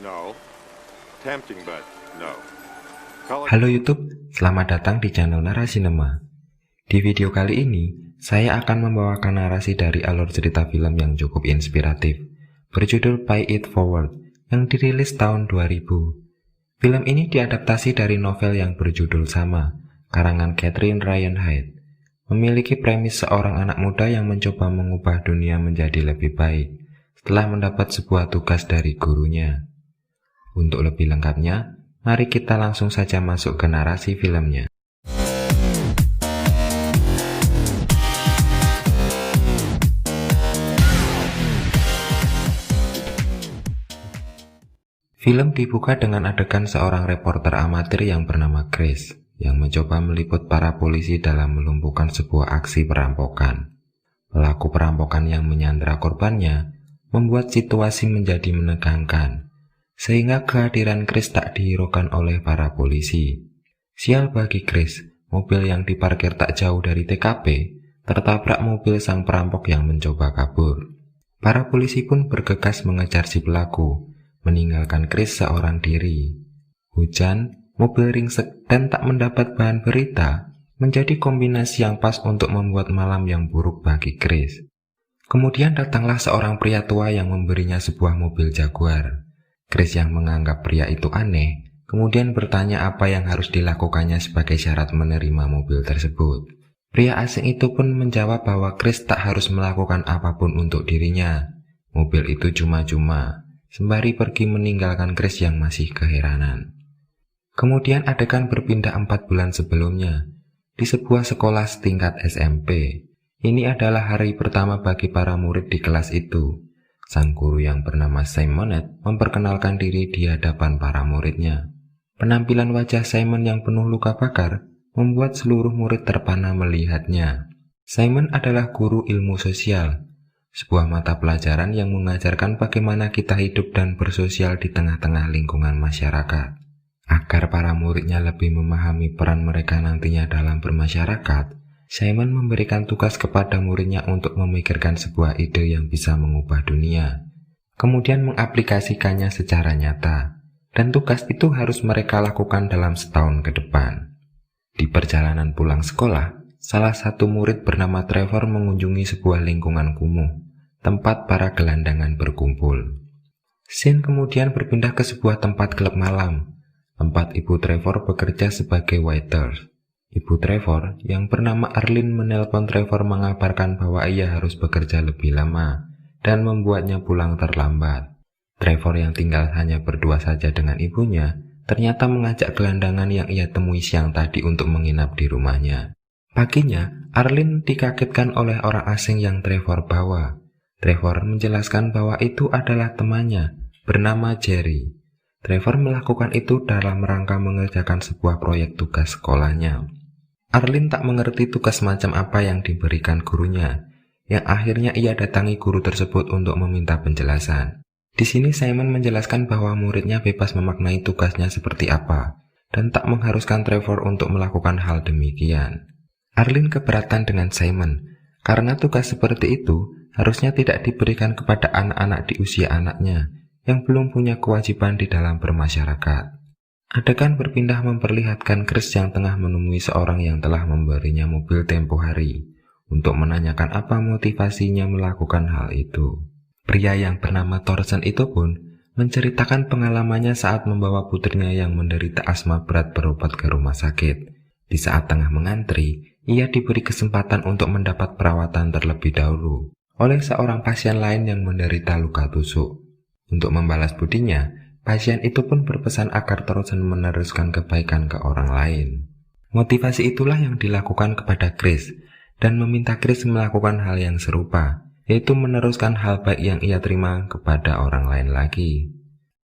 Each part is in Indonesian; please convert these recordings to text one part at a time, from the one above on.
No. Tempting, but no. Call it Halo YouTube, selamat datang di channel Narasinema. Di video kali ini, saya akan membawakan narasi dari alur cerita film yang cukup inspiratif, berjudul Pay It Forward, yang dirilis tahun 2000. Film ini diadaptasi dari novel yang berjudul sama, karangan Catherine Ryan Hyde. Memiliki premis seorang anak muda yang mencoba mengubah dunia menjadi lebih baik, setelah mendapat sebuah tugas dari gurunya. Untuk lebih lengkapnya, mari kita langsung saja masuk ke narasi filmnya. Film dibuka dengan adegan seorang reporter amatir yang bernama Chris, yang mencoba meliput para polisi dalam melumpuhkan sebuah aksi perampokan. Pelaku perampokan yang menyandera korbannya membuat situasi menjadi menegangkan, sehingga kehadiran Chris tak dihiraukan oleh para polisi. Sial bagi Chris, mobil yang diparkir tak jauh dari TKP tertabrak mobil sang perampok yang mencoba kabur. Para polisi pun bergegas mengejar si pelaku, meninggalkan Chris seorang diri. Hujan, mobil ringsek, dan tak mendapat bahan berita menjadi kombinasi yang pas untuk membuat malam yang buruk bagi Chris. Kemudian datanglah seorang pria tua yang memberinya sebuah mobil Jaguar. Chris yang menganggap pria itu aneh, kemudian bertanya apa yang harus dilakukannya sebagai syarat menerima mobil tersebut. Pria asing itu pun menjawab bahwa Chris tak harus melakukan apapun untuk dirinya. Mobil itu cuma-cuma, sembari pergi meninggalkan Chris yang masih keheranan. Kemudian adegan berpindah 4 bulan sebelumnya, di sebuah sekolah setingkat SMP. Ini adalah hari pertama bagi para murid di kelas itu. Sang guru yang bernama Simonet memperkenalkan diri di hadapan para muridnya. Penampilan wajah Simon yang penuh luka bakar membuat seluruh murid terpana melihatnya. Simon adalah guru ilmu sosial, sebuah mata pelajaran yang mengajarkan bagaimana kita hidup dan bersosial di tengah-tengah lingkungan masyarakat. Agar para muridnya lebih memahami peran mereka nantinya dalam bermasyarakat, Simon memberikan tugas kepada muridnya untuk memikirkan sebuah ide yang bisa mengubah dunia, kemudian mengaplikasikannya secara nyata, dan tugas itu harus mereka lakukan dalam setahun ke depan. Di perjalanan pulang sekolah, salah satu murid bernama Trevor mengunjungi sebuah lingkungan kumuh, tempat para gelandangan berkumpul. Scene kemudian berpindah ke sebuah tempat klub malam, tempat ibu Trevor bekerja sebagai waiter. Ibu Trevor yang bernama Arlene menelpon Trevor mengabarkan bahwa ia harus bekerja lebih lama dan membuatnya pulang terlambat. Trevor yang tinggal hanya berdua saja dengan ibunya ternyata mengajak gelandangan yang ia temui siang tadi untuk menginap di rumahnya. Paginya, Arlene dikagetkan oleh orang asing yang Trevor bawa. Trevor menjelaskan bahwa itu adalah temannya bernama Jerry. Trevor melakukan itu dalam rangka mengerjakan sebuah proyek tugas sekolahnya. Arlene tak mengerti tugas macam apa yang diberikan gurunya, yang akhirnya ia datangi guru tersebut untuk meminta penjelasan. Di sini Simon menjelaskan bahwa muridnya bebas memaknai tugasnya seperti apa, dan tak mengharuskan Trevor untuk melakukan hal demikian. Arlene keberatan dengan Simon, karena tugas seperti itu harusnya tidak diberikan kepada anak-anak di usia anaknya, yang belum punya kewajiban di dalam bermasyarakat. Adegan berpindah memperlihatkan Chris yang tengah menemui seorang yang telah memberinya mobil tempo hari untuk menanyakan apa motivasinya melakukan hal itu. Pria yang bernama Thorsten itu pun menceritakan pengalamannya saat membawa putrinya yang menderita asma berat berobat ke rumah sakit. Di saat tengah mengantri, ia diberi kesempatan untuk mendapat perawatan terlebih dahulu oleh seorang pasien lain yang menderita luka tusuk. Untuk membalas budinya, pasien itu pun berpesan agar Thorsten meneruskan kebaikan ke orang lain. Motivasi itulah yang dilakukan kepada Chris, dan meminta Chris melakukan hal yang serupa, yaitu meneruskan hal baik yang ia terima kepada orang lain lagi.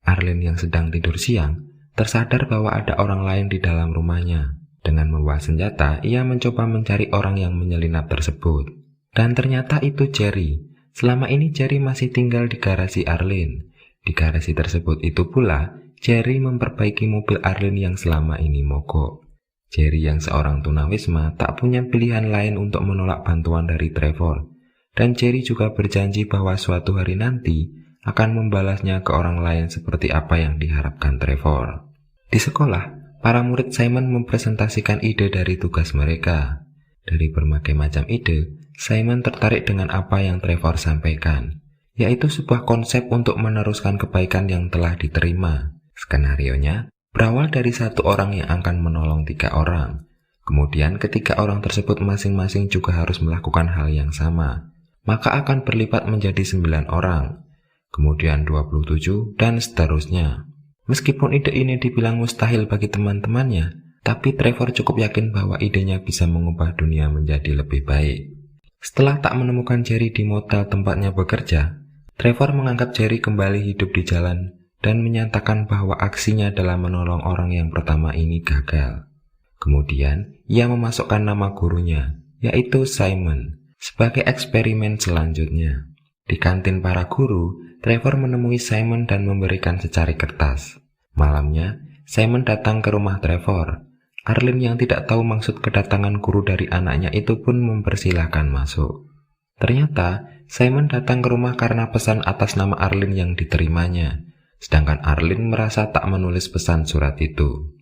Arlene yang sedang tidur siang, tersadar bahwa ada orang lain di dalam rumahnya. Dengan membawa senjata, ia mencoba mencari orang yang menyelinap tersebut. Dan ternyata itu Jerry. Selama ini Jerry masih tinggal di garasi Arlene. Di garasi tersebut itu pula, Jerry memperbaiki mobil Arlene yang selama ini mogok. Jerry yang seorang tunawisma tak punya pilihan lain untuk menolak bantuan dari Trevor. Dan Jerry juga berjanji bahwa suatu hari nanti akan membalasnya ke orang lain seperti apa yang diharapkan Trevor. Di sekolah, para murid Simon mempresentasikan ide dari tugas mereka. Dari berbagai macam ide, Simon tertarik dengan apa yang Trevor sampaikan, yaitu sebuah konsep untuk meneruskan kebaikan yang telah diterima. Skenarionya berawal dari satu orang yang akan menolong 3 orang. Kemudian ketiga orang tersebut masing-masing juga harus melakukan hal yang sama. Maka akan berlipat menjadi 9 orang. Kemudian 27 dan seterusnya. Meskipun ide ini dibilang mustahil bagi teman-temannya, tapi Trevor cukup yakin bahwa idenya bisa mengubah dunia menjadi lebih baik. Setelah tak menemukan Jerry di motel tempatnya bekerja, Trevor menganggap Jerry kembali hidup di jalan dan menyatakan bahwa aksinya dalam menolong orang yang pertama ini gagal. Kemudian, ia memasukkan nama gurunya, yaitu Simon, sebagai eksperimen selanjutnya. Di kantin para guru, Trevor menemui Simon dan memberikan secari kertas. Malamnya, Simon datang ke rumah Trevor. Arlene yang tidak tahu maksud kedatangan guru dari anaknya itu pun mempersilahkan masuk. Ternyata, Simon datang ke rumah karena pesan atas nama Arlene yang diterimanya, sedangkan Arlene merasa tak menulis pesan surat itu.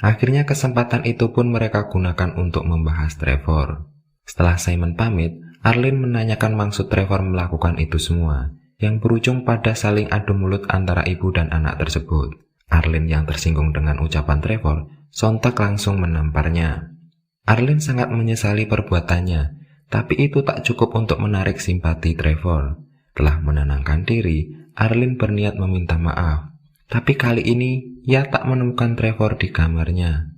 Akhirnya kesempatan itu pun mereka gunakan untuk membahas Trevor. Setelah Simon pamit, Arlene menanyakan maksud Trevor melakukan itu semua, yang berujung pada saling adu mulut antara ibu dan anak tersebut. Arlene yang tersinggung dengan ucapan Trevor, sontak langsung menamparnya. Arlene sangat menyesali perbuatannya, tapi itu tak cukup untuk menarik simpati Trevor. Telah menenangkan diri, Arlene berniat meminta maaf. Tapi kali ini, ia tak menemukan Trevor di kamarnya.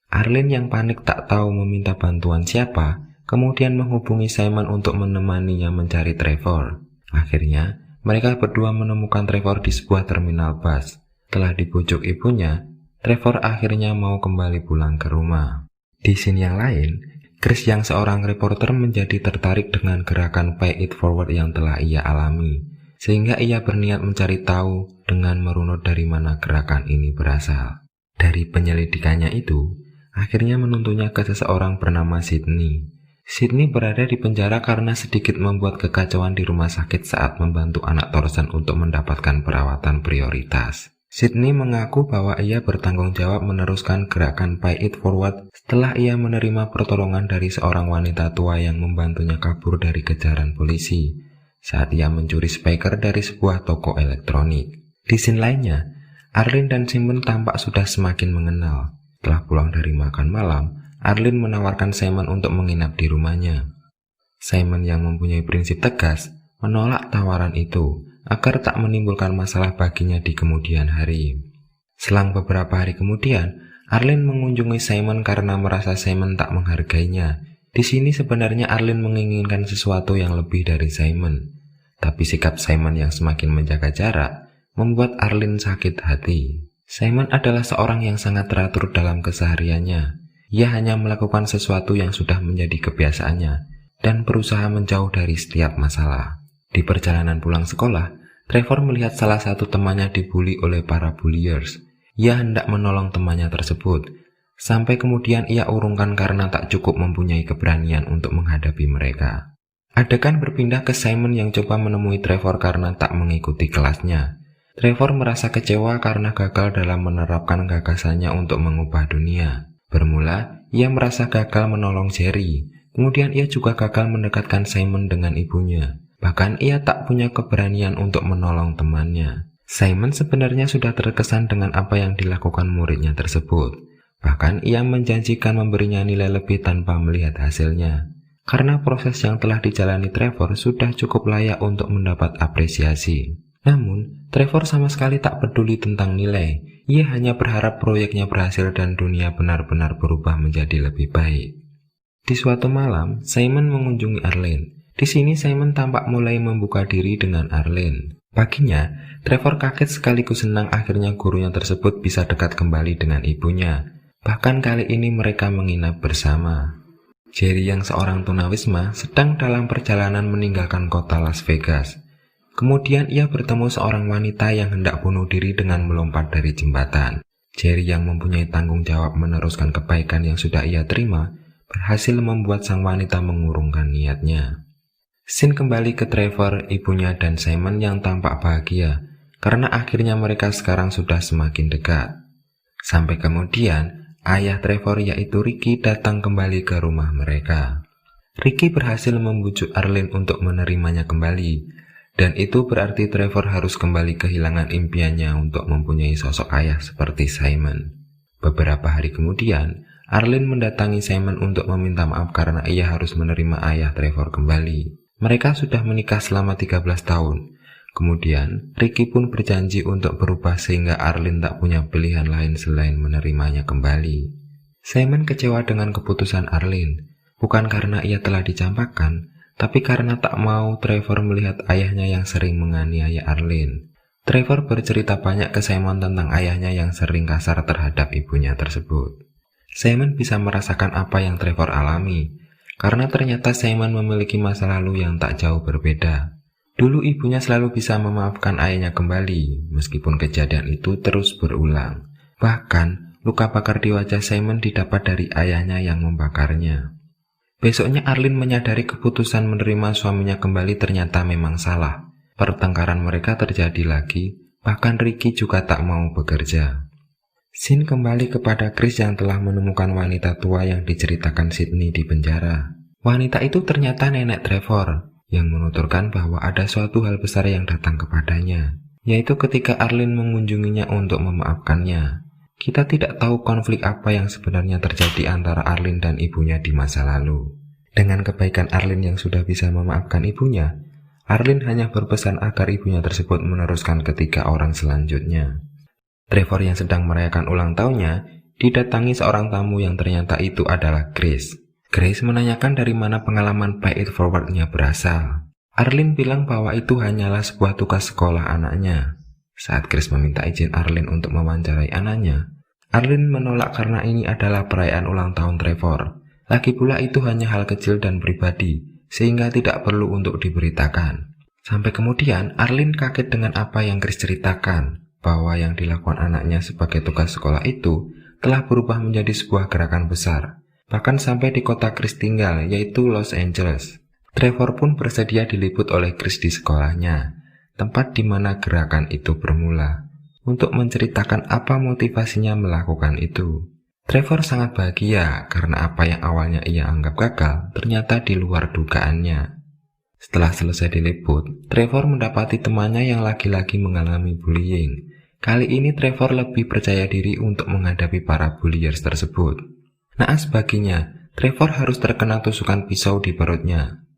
Arlene yang panik tak tahu meminta bantuan siapa, kemudian menghubungi Simon untuk menemaninya mencari Trevor. Akhirnya, mereka berdua menemukan Trevor di sebuah terminal bus. Telah dibujuk ibunya, Trevor akhirnya mau kembali pulang ke rumah. Di scene yang lain, Chris yang seorang reporter menjadi tertarik dengan gerakan Pay It Forward yang telah ia alami, sehingga ia berniat mencari tahu dengan merunut dari mana gerakan ini berasal. Dari penyelidikannya itu, akhirnya menuntunnya ke seseorang bernama Sydney. Sydney berada di penjara karena sedikit membuat kekacauan di rumah sakit saat membantu anak Thorson untuk mendapatkan perawatan prioritas. Sydney mengaku bahwa ia bertanggung jawab meneruskan gerakan Pay It Forward setelah ia menerima pertolongan dari seorang wanita tua yang membantunya kabur dari kejaran polisi saat ia mencuri speaker dari sebuah toko elektronik. Di scene lainnya, Arlene dan Simon tampak sudah semakin mengenal. Setelah pulang dari makan malam, Arlene menawarkan Simon untuk menginap di rumahnya. Simon yang mempunyai prinsip tegas menolak tawaran itu agar tak menimbulkan masalah baginya di kemudian hari. Selang beberapa hari kemudian, Arlene mengunjungi Simon karena merasa Simon tak menghargainya. Di sini sebenarnya Arlene menginginkan sesuatu yang lebih dari Simon. Tapi sikap Simon yang semakin menjaga jarak membuat Arlene sakit hati. Simon adalah seorang yang sangat teratur dalam kesehariannya. Ia hanya melakukan sesuatu yang sudah menjadi kebiasaannya dan berusaha menjauh dari setiap masalah. Di perjalanan pulang sekolah, Trevor melihat salah satu temannya dibully oleh para bulliers. Ia hendak menolong temannya tersebut, sampai kemudian ia urungkan karena tak cukup mempunyai keberanian untuk menghadapi mereka. Adegan berpindah ke Simon yang coba menemui Trevor karena tak mengikuti kelasnya. Trevor merasa kecewa karena gagal dalam menerapkan gagasannya untuk mengubah dunia. Bermula, ia merasa gagal menolong Jerry. Kemudian ia juga gagal mendekatkan Simon dengan ibunya. Bahkan ia tak punya keberanian untuk menolong temannya. Simon sebenarnya sudah terkesan dengan apa yang dilakukan muridnya tersebut. Bahkan ia menjanjikan memberinya nilai lebih tanpa melihat hasilnya. Karena proses yang telah dijalani Trevor sudah cukup layak untuk mendapat apresiasi. Namun, Trevor sama sekali tak peduli tentang nilai. Ia hanya berharap proyeknya berhasil dan dunia benar-benar berubah menjadi lebih baik. Di suatu malam, Simon mengunjungi Arlene. Di sini Simon tampak mulai membuka diri dengan Arlene. Paginya, Trevor kaget sekaligus senang akhirnya gurunya tersebut bisa dekat kembali dengan ibunya. Bahkan kali ini mereka menginap bersama. Jerry yang seorang tunawisma sedang dalam perjalanan meninggalkan kota Las Vegas. Kemudian ia bertemu seorang wanita yang hendak bunuh diri dengan melompat dari jembatan. Jerry yang mempunyai tanggung jawab meneruskan kebaikan yang sudah ia terima, berhasil membuat sang wanita mengurungkan niatnya. Scene kembali ke Trevor, ibunya, dan Simon yang tampak bahagia karena akhirnya mereka sekarang sudah semakin dekat. Sampai kemudian, ayah Trevor yaitu Ricky datang kembali ke rumah mereka. Ricky berhasil membujuk Arlene untuk menerimanya kembali, dan itu berarti Trevor harus kembali kehilangan impiannya untuk mempunyai sosok ayah seperti Simon. Beberapa hari kemudian, Arlene mendatangi Simon untuk meminta maaf karena ia harus menerima ayah Trevor kembali. Mereka sudah menikah selama 13 tahun. Kemudian, Ricky pun berjanji untuk berubah sehingga Arlene tak punya pilihan lain selain menerimanya kembali. Simon kecewa dengan keputusan Arlene, bukan karena ia telah dicampakkan, tapi karena tak mau Trevor melihat ayahnya yang sering menganiaya Arlene. Trevor bercerita banyak ke Simon tentang ayahnya yang sering kasar terhadap ibunya tersebut. Simon bisa merasakan apa yang Trevor alami, karena ternyata Simon memiliki masa lalu yang tak jauh berbeda. Dulu ibunya selalu bisa memaafkan ayahnya kembali, meskipun kejadian itu terus berulang. Bahkan, luka bakar di wajah Simon didapat dari ayahnya yang membakarnya. Besoknya Arlene menyadari keputusan menerima suaminya kembali ternyata memang salah. Pertengkaran mereka terjadi lagi, bahkan Ricky juga tak mau bekerja. Scene kembali kepada Chris yang telah menemukan wanita tua yang diceritakan Sydney di penjara. Wanita itu ternyata nenek Trevor, yang menuturkan bahwa ada suatu hal besar yang datang kepadanya, yaitu ketika Arlene mengunjunginya untuk memaafkannya. Kita tidak tahu konflik apa yang sebenarnya terjadi antara Arlene dan ibunya di masa lalu. Dengan kebaikan Arlene yang sudah bisa memaafkan ibunya, Arlene hanya berpesan agar ibunya tersebut meneruskan ke 3 orang selanjutnya. Trevor yang sedang merayakan ulang tahunnya didatangi seorang tamu yang ternyata itu adalah Grace. Grace menanyakan dari mana pengalaman Pay It Forward-nya berasal. Arlene bilang bahwa itu hanyalah sebuah tugas sekolah anaknya. Saat Grace meminta izin Arlene untuk mewawancarai anaknya, Arlene menolak karena ini adalah perayaan ulang tahun Trevor. Lagi pula itu hanya hal kecil dan pribadi, sehingga tidak perlu untuk diberitakan. Sampai kemudian Arlene kaget dengan apa yang Grace ceritakan, bahwa yang dilakukan anaknya sebagai tugas sekolah itu telah berubah menjadi sebuah gerakan besar, bahkan sampai di kota Chris tinggal, yaitu Los Angeles. Trevor pun bersedia diliput oleh Chris di sekolahnya, tempat di mana gerakan itu bermula, untuk menceritakan apa motivasinya melakukan itu. Trevor sangat bahagia karena apa yang awalnya ia anggap gagal ternyata di luar dugaannya. Setelah selesai diliput, Trevor mendapati temannya yang lagi-lagi mengalami bullying. Kali ini Trevor lebih percaya diri untuk menghadapi para bulliers tersebut. Naas baginya, Trevor harus terkena tusukan pisau di perutnya.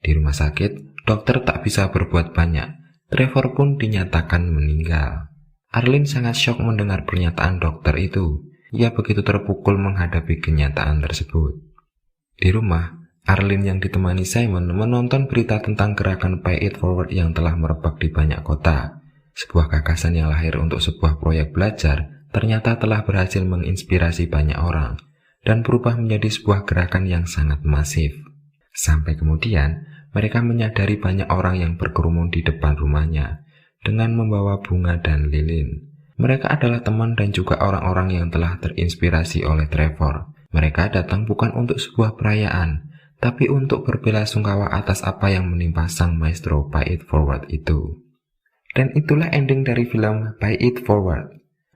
Di rumah sakit, dokter tak bisa berbuat banyak. Trevor pun dinyatakan meninggal. Arlene sangat syok mendengar pernyataan dokter itu. Ia begitu terpukul menghadapi kenyataan tersebut. Di rumah, Arlene yang ditemani Simon menonton berita tentang gerakan Pay It Forward yang telah merebak di banyak kota. Sebuah gagasan yang lahir untuk sebuah proyek belajar ternyata telah berhasil menginspirasi banyak orang dan berubah menjadi sebuah gerakan yang sangat masif. Sampai kemudian, mereka menyadari banyak orang yang berkerumun di depan rumahnya dengan membawa bunga dan lilin. Mereka adalah teman dan juga orang-orang yang telah terinspirasi oleh Trevor. Mereka datang bukan untuk sebuah perayaan, tapi untuk berbelasungkawa atas apa yang menimpa sang maestro Pay It Forward itu. Dan itulah ending dari film Pay It Forward.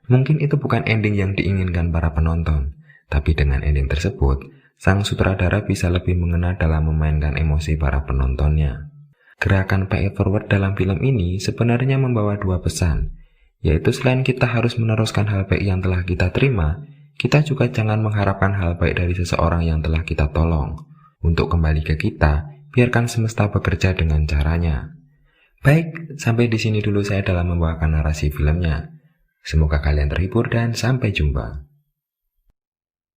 Mungkin itu bukan ending yang diinginkan para penonton, tapi dengan ending tersebut, sang sutradara bisa lebih mengena dalam memainkan emosi para penontonnya. Gerakan Pay It Forward dalam film ini sebenarnya membawa 2 pesan, yaitu selain kita harus meneruskan hal baik yang telah kita terima, kita juga jangan mengharapkan hal baik dari seseorang yang telah kita tolong. Untuk kembali ke kita, biarkan semesta bekerja dengan caranya. Baik, sampai di sini dulu saya dalam membawakan narasi filmnya. Semoga kalian terhibur dan sampai jumpa.